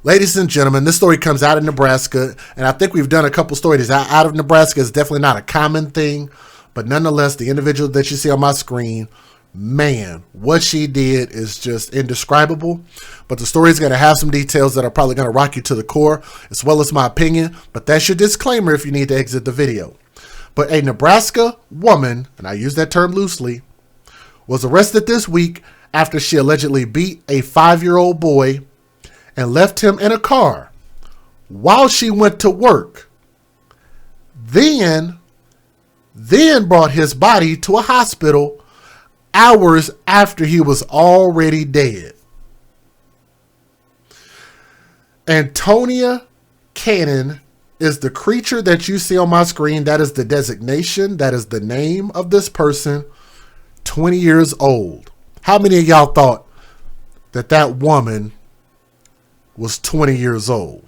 Ladies and gentlemen, this story comes out of Nebraska, and I think we've done a couple stories out of Nebraska. It's definitely not a common thing, but nonetheless, the individual that you see on my screen, man, what she did is just indescribable. But the story is going to have some details that are probably going to rock you to the core, as well as my opinion. But that's your disclaimer if you need to exit the video. But a Nebraska woman, and I use that term loosely, was arrested this week after she allegedly beat a 5-year-old boy and left him in a car while she went to work. Then brought his body to a hospital hours after he was already dead. Antonia Cannon is the creature that you see on my screen. That is the designation. That is the name of this person. 20 years old. How many of y'all thought that woman was 20 years old?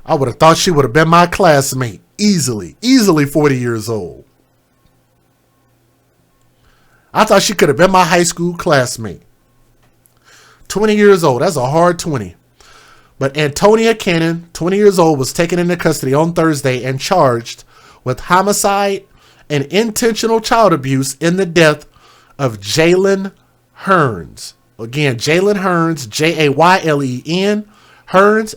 I would have thought she would have been my classmate. Easily 40 years old. I thought she could have been my high school classmate. 20 years old. That's a hard 20. But Antonia Cannon, 20 years old, was taken into custody on Thursday and charged with homicide and intentional child abuse in the death of Jaylen Hearns. Again, Jaylen Hearns, Jaylen, Hearns,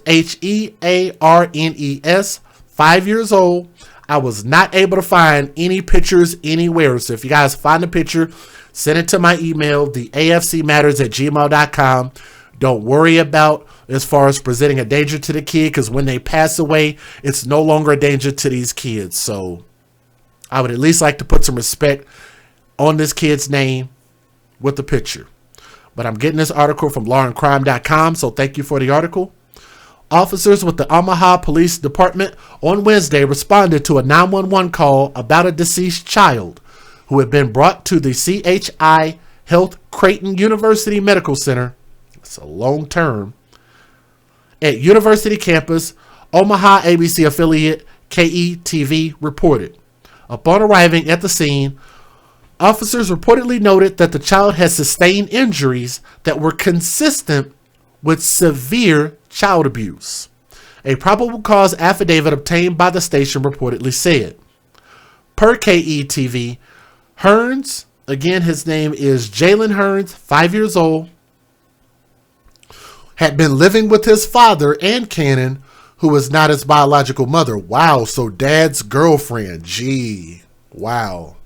Hearnes, 5 years old. I was not able to find any pictures anywhere. So if you guys find a picture, send it to my email, theafcmatters@gmail.com. Don't worry about as far as presenting a danger to the kid, because when they pass away, it's no longer a danger to these kids. So I would at least like to put some respect on this kid's name with the picture. But I'm getting this article from lawandcrime.com, so thank you for the article. Officers with the Omaha Police Department on Wednesday responded to a 911 call about a deceased child who had been brought to the CHI Health Creighton University Medical Center. It's a long term. At University campus, Omaha ABC affiliate KETV reported. Upon arriving at the scene, officers reportedly noted that the child had sustained injuries that were consistent with severe child abuse. A probable cause affidavit obtained by the station reportedly said. Per KETV, Hearns, again his name is Jaylen Hearns, 5 years old, had been living with his father and Cannon, who was not his biological mother. Wow, so dad's girlfriend. Gee, wow.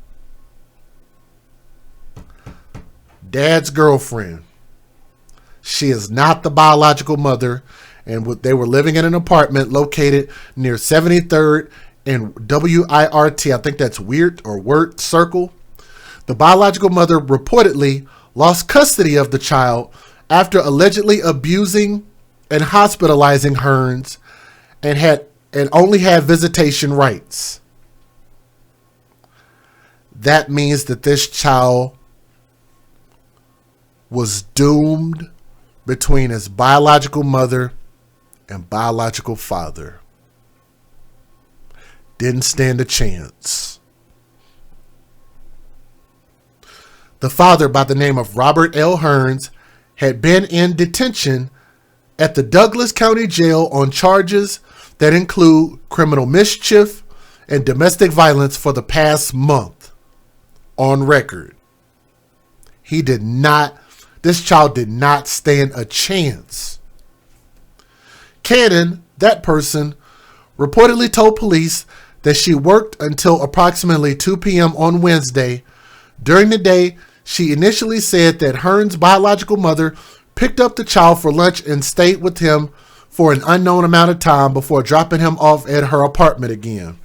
Dad's girlfriend. She is not the biological mother, and they were living in an apartment located near 73rd and WIRT. I think that's Wirt Circle. The biological mother reportedly lost custody of the child after allegedly abusing and hospitalizing Hearns and only had visitation rights. That means that this child was doomed between his biological mother and biological father. Didn't stand a chance. The father, by the name of Robert L. Hearns, had been in detention at the Douglas County Jail on charges that include criminal mischief and domestic violence for the past month. On record. This child did not stand a chance. Cannon, that person, reportedly told police that she worked until approximately 2 p.m. on Wednesday. During the day, she initially said that Hearns' biological mother picked up the child for lunch and stayed with him for an unknown amount of time before dropping him off at her apartment again.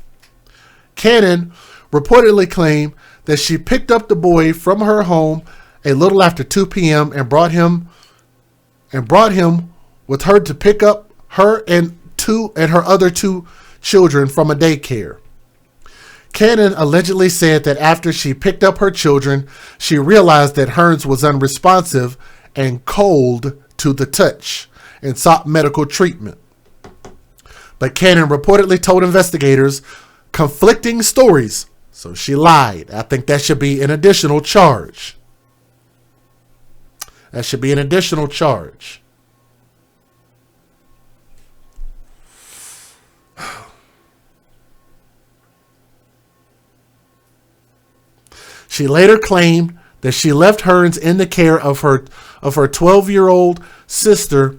Cannon reportedly claimed that she picked up the boy from her home a little after 2 p.m. and brought him with her to pick up her and her other 2 children from a daycare. Cannon allegedly said that after she picked up her children, she realized that Hearns was unresponsive and cold to the touch and sought medical treatment. But Cannon reportedly told investigators conflicting stories, so she lied. I think that should be an additional charge. That should be an additional charge. She later claimed that she left Hearns in the care of her 12-year-old sister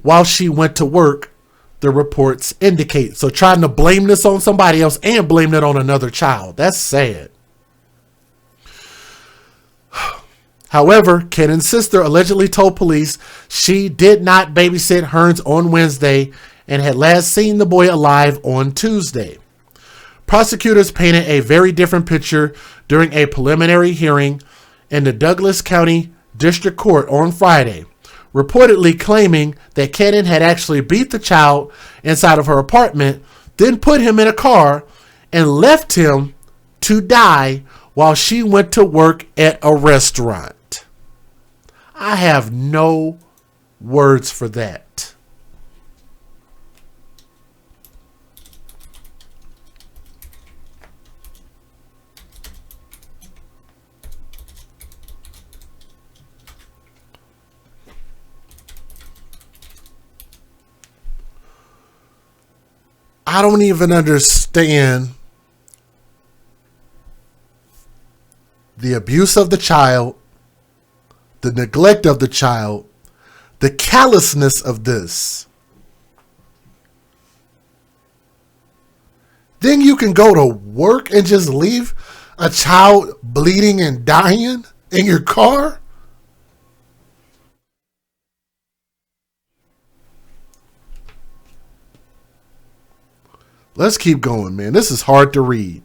while she went to work, the reports indicate. So trying to blame this on somebody else and blame it on another child. That's sad. However, Kennan's sister allegedly told police she did not babysit Hearns on Wednesday and had last seen the boy alive on Tuesday. Prosecutors painted a very different picture during a preliminary hearing in the Douglas County District Court on Friday, reportedly claiming that Cannon had actually beat the child inside of her apartment, then put him in a car and left him to die while she went to work at a restaurant. I have no words for that. I don't even understand the abuse of the child, the neglect of the child, the callousness of this. Then you can go to work and just leave a child bleeding and dying in your car? Let's keep going, man. This is hard to read.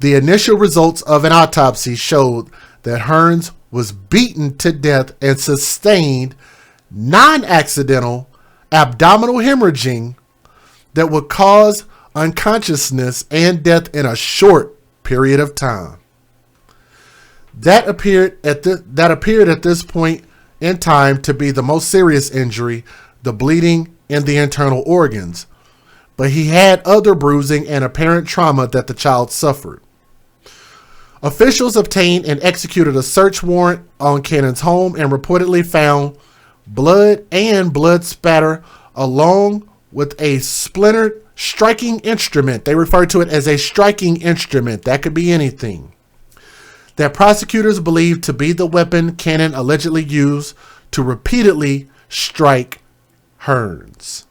The initial results of an autopsy showed that Hearns was beaten to death and sustained non-accidental abdominal hemorrhaging that would cause unconsciousness and death in a short period of time. That appeared at this point in time to be the most serious injury, the bleeding in the internal organs. But he had other bruising and apparent trauma that the child suffered. Officials obtained and executed a search warrant on Cannon's home and reportedly found blood and blood spatter along with a splintered striking instrument. They refer to it as a striking instrument. That could be anything. That prosecutors believe to be the weapon Cannon allegedly used to repeatedly strike Hearns.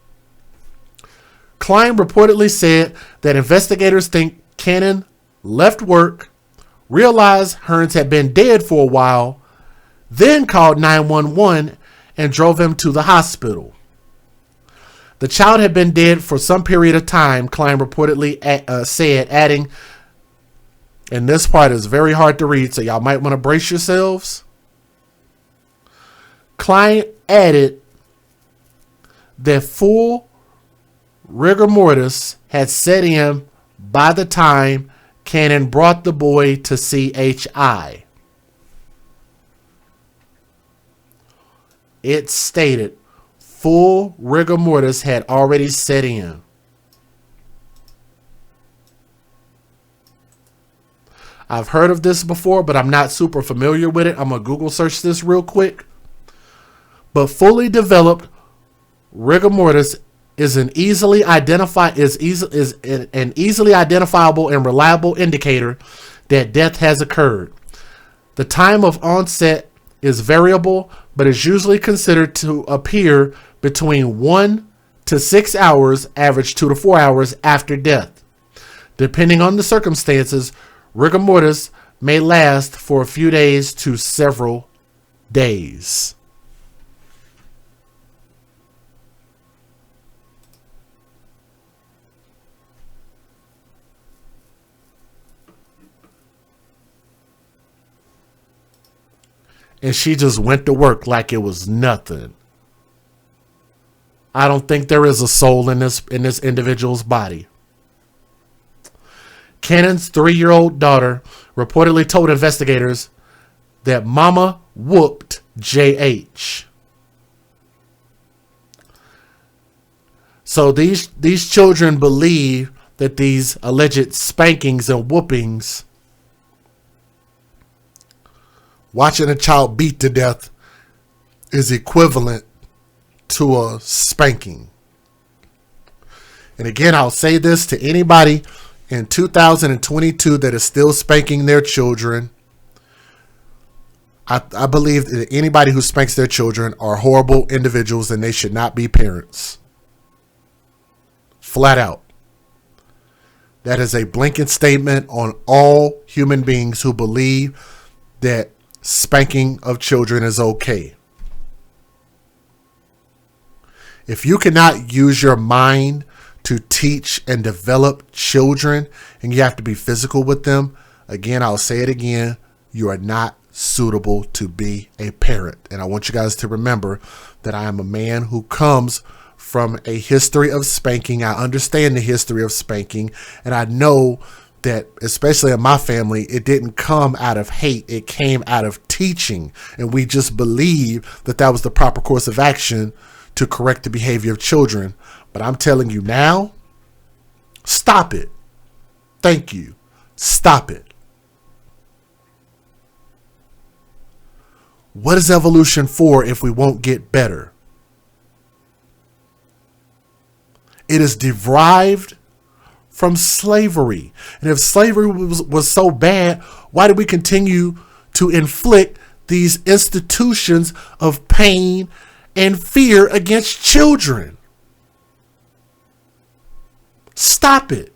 Klein reportedly said that investigators think Cannon left work, realized Hearns had been dead for a while, then called 911 and drove him to the hospital. The child had been dead for some period of time, Klein reportedly said, adding, and this part is very hard to read, so y'all might want to brace yourselves. Klein added that full rigor mortis had set in by the time Cannon brought the boy to CHI. It stated full rigor mortis had already set in. I've heard of this before, but I'm not super familiar with it. I'm going to Google search this real quick. But fully developed rigor mortis is an easily identifiable and reliable indicator that death has occurred. The time of onset is variable, but is usually considered to appear between 1 to 6 hours, average 2 to 4 hours after death. Depending on the circumstances, rigor mortis may last for a few days to several days. And she just went to work like it was nothing. I don't think there is a soul in this individual's body. Cannon's 3-year-old daughter reportedly told investigators that Mama whooped JH. So these children believe that these alleged spankings and whoopings, watching a child beat to death, is equivalent to a spanking. And again, I'll say this to anybody in 2022 that is still spanking their children. I believe that anybody who spanks their children are horrible individuals and they should not be parents. Flat out. That is a blanket statement on all human beings who believe that spanking of children is okay. If you cannot use your mind to teach and develop children and you have to be physical with them, again, I'll say it again, you are not suitable to be a parent. And I want you guys to remember that I am a man who comes from a history of spanking. I understand the history of spanking, and I know that, especially in my family, it didn't come out of hate. It came out of teaching, and we just believe that that was the proper course of action to correct the behavior of children. But I'm telling you now, stop it. Thank you. Stop it. What is evolution for if we won't get better? It is derived from slavery. And if slavery was so bad, why do we continue to inflict these institutions of pain and fear against children? Stop it.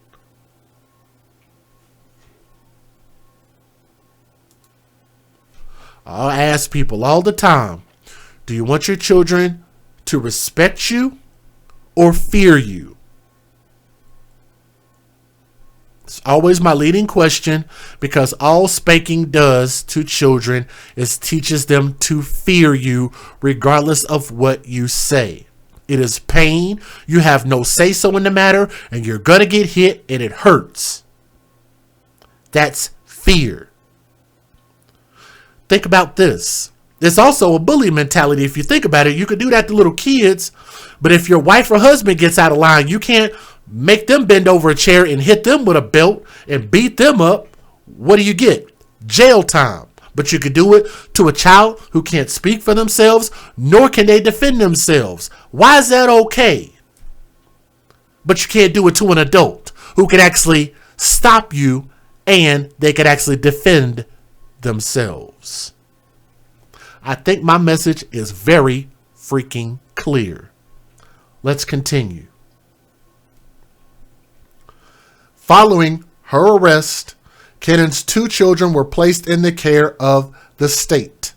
I'll ask people all the time, do you want your children to respect you or fear you? It's always my leading question, because all spanking does to children is teaches them to fear you regardless of what you say. It is pain. You have no say-so in the matter, and you're going to get hit, and it hurts. That's fear. Think about this. There's also a bully mentality. If you think about it, you could do that to little kids, but if your wife or husband gets out of line, you can't make them bend over a chair and hit them with a belt and beat them up. What do you get? Jail time. But you could do it to a child who can't speak for themselves, nor can they defend themselves. Why is that okay? But you can't do it to an adult who can actually stop you and they could actually defend themselves. I think my message is very freaking clear. Let's continue. Following her arrest, Kennan's 2 children were placed in the care of the state.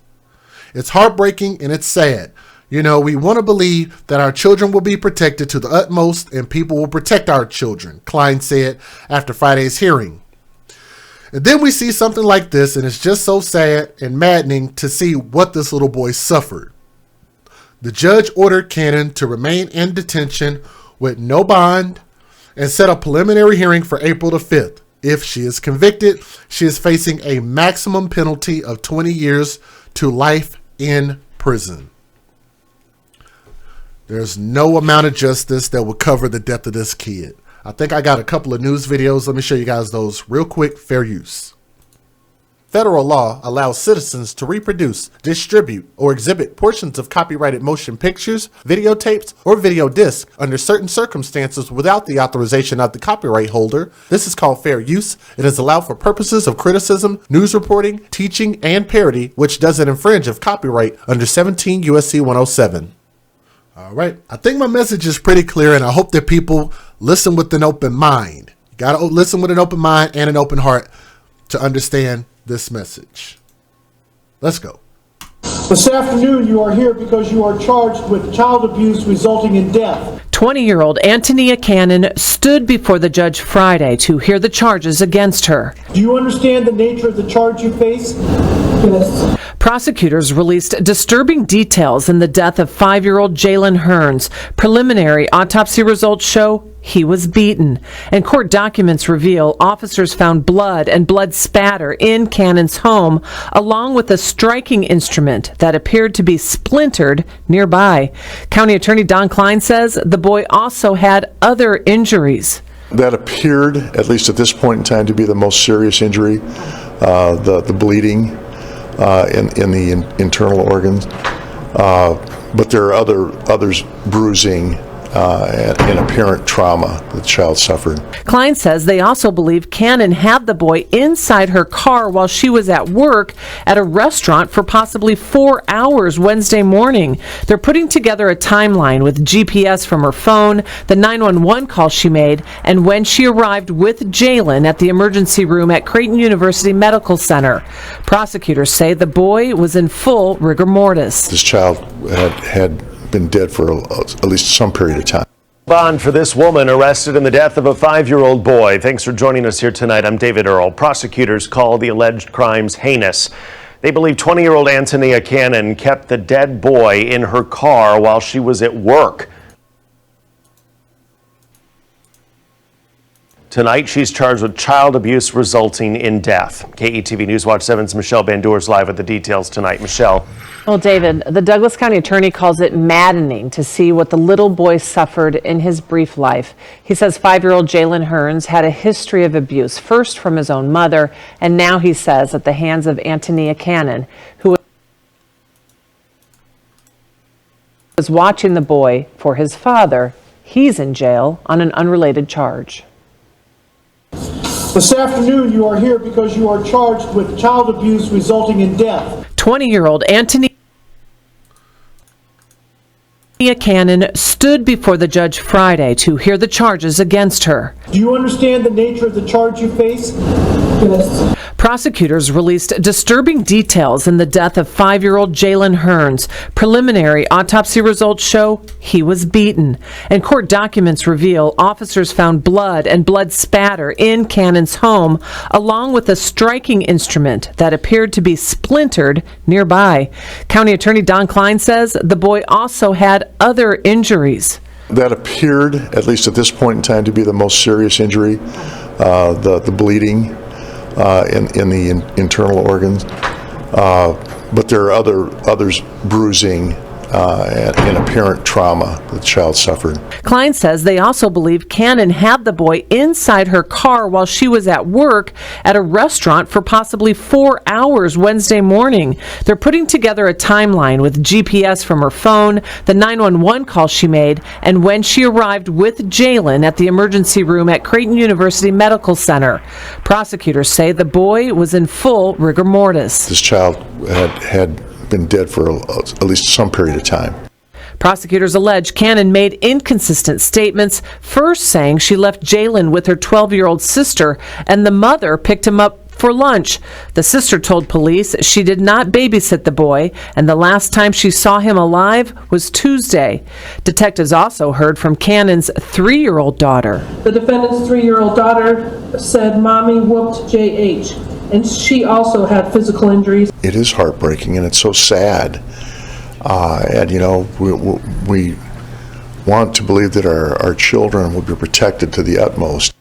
It's heartbreaking and it's sad. You know, we want to believe that our children will be protected to the utmost and people will protect our children, Klein said after Friday's hearing. And then we see something like this, and it's just so sad and maddening to see what this little boy suffered. The judge ordered Cannon to remain in detention with no bond and set a preliminary hearing for April the 5th. If she is convicted, she is facing a maximum penalty of 20 years to life in prison. There's no amount of justice that will cover the death of this kid. I think I got a couple of news videos. Let me show you guys those real quick. Fair use. Federal law allows citizens to reproduce, distribute, or exhibit portions of copyrighted motion pictures, videotapes, or video discs under certain circumstances without the authorization of the copyright holder. This is called fair use. It is allowed for purposes of criticism, news reporting, teaching, and parody, which doesn't infringe of copyright under 17 U.S.C. 107. All right. I think my message is pretty clear, and I hope that people listen with an open mind. You got to listen with an open mind and an open heart to understand this message. Let's go. This afternoon, you are here because you are charged with child abuse resulting in death. 20-year-old Antonia Cannon stood before the judge Friday to hear the charges against her. Do you understand the nature of the charge you face? Yes. Prosecutors released disturbing details in the death of 5-year-old Jalen Hearns. Preliminary autopsy results show he was beaten, and court documents reveal officers found blood and blood spatter in Cannon's home, along with a striking instrument that appeared to be splintered nearby. County Attorney Don Klein says the boy also had other injuries. That appeared, at least at this point in time, to be the most serious injury, the bleeding in the internal organs. But there are others bruising, and apparent trauma that the child suffered. Klein says they also believe Cannon had the boy inside her car while she was at work at a restaurant for possibly 4 hours Wednesday morning. They're putting together a timeline with GPS from her phone, the 911 call she made, and when she arrived with Jalen at the emergency room at Creighton University Medical Center. Prosecutors say the boy was in full rigor mortis. This child had been dead for at least some period of time. Bond for this woman arrested in the death of a 5-year-old boy. Thanks for joining us here tonight. I'm David Earl. Prosecutors call the alleged crimes heinous. They believe 20-year-old Antonia Cannon kept the dead boy in her car while she was at work. Tonight, she's charged with child abuse resulting in death. KETV News Watch 7's Michelle Bandura is live with the details tonight. Michelle. Well, David, the Douglas County attorney calls it maddening to see what the little boy suffered in his brief life. He says 5-year-old Jalen Hearns had a history of abuse, first from his own mother, and now he says at the hands of Antonia Cannon, who was watching the boy for his father. He's in jail on an unrelated charge. This afternoon, you are here because you are charged with child abuse resulting in death. 20-year-old Antonia Cannon stood before the judge Friday to hear the charges against her. Do you understand the nature of the charge you face? Yes. Prosecutors released disturbing details in the death of 5-year-old Jalen Hearns. Preliminary autopsy results show he was beaten, and court documents reveal officers found blood and blood spatter in Cannon's home, along with a striking instrument that appeared to be splintered nearby. County Attorney Don Klein says the boy also had other injuries. That appeared, at least at this point in time, to be the most serious injury, the bleeding in the internal organs, but there are others bruising and apparent trauma that the child suffered. Klein says they also believe Cannon had the boy inside her car while she was at work at a restaurant for possibly 4 hours Wednesday morning. They're putting together a timeline with GPS from her phone, the 911 call she made, and when she arrived with Jalen at the emergency room at Creighton University Medical Center. Prosecutors say the boy was in full rigor mortis. This child had been dead for at least some period of time. Prosecutors allege Cannon made inconsistent statements, first saying she left Jalen with her 12-year-old sister and the mother picked him up for lunch. The sister told police she did not babysit the boy, and the last time she saw him alive was Tuesday. Detectives also heard from Cannon's 3-year-old daughter. The defendant's 3-year-old daughter said, "Mommy whooped JH," and she also had physical injuries. It is heartbreaking and it's so sad. And you know, we want to believe that our children will be protected to the utmost.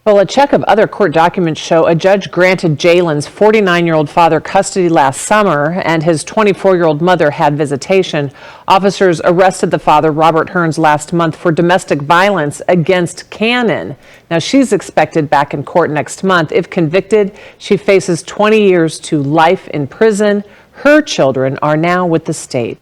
Well, a check of other court documents show a judge granted Jalen's 49-year-old father custody last summer, and his 24-year-old mother had visitation. Officers arrested the father, Robert Hearns, last month for domestic violence against Cannon. Now, she's expected back in court next month. If convicted, she faces 20 years to life in prison. Her children are now with the state.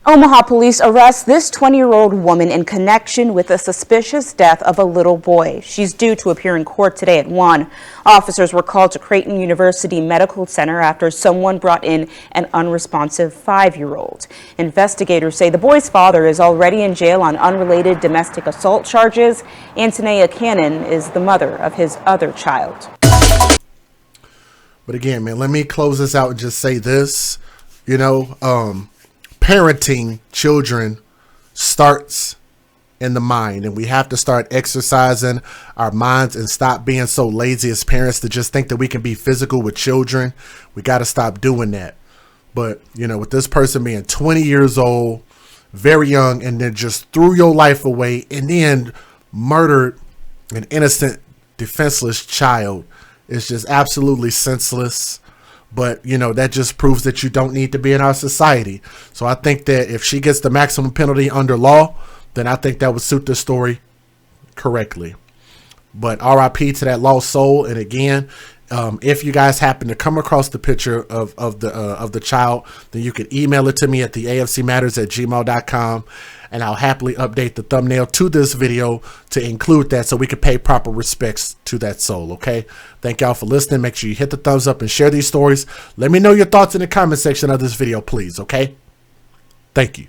Omaha police arrest this 20-year-old woman in connection with the suspicious death of a little boy. She's due to appear in court today at 1. Officers were called to Creighton University Medical Center after someone brought in an unresponsive 5-year-old. Investigators say the boy's father is already in jail on unrelated domestic assault charges. Antonia Cannon is the mother of his other child. But again, man, let me close this out and just say this, parenting children starts in the mind, and we have to start exercising our minds and stop being so lazy as parents to just think that we can be physical with children. We got to stop doing that. But, with this person being 20 years old, very young, and then just threw your life away and then murdered an innocent, defenseless child, is just absolutely senseless. But, that just proves that you don't need to be in our society. So I think that if she gets the maximum penalty under law, then I think that would suit the story correctly. But RIP to that lost soul. And again, If you guys happen to come across the picture of the child, then you can email it to me at theafcmatters@gmail.com, and I'll happily update the thumbnail to this video to include that so we can pay proper respects to that soul, okay? Thank y'all for listening. Make sure you hit the thumbs up and share these stories. Let me know your thoughts in the comment section of this video, please, okay? Thank you.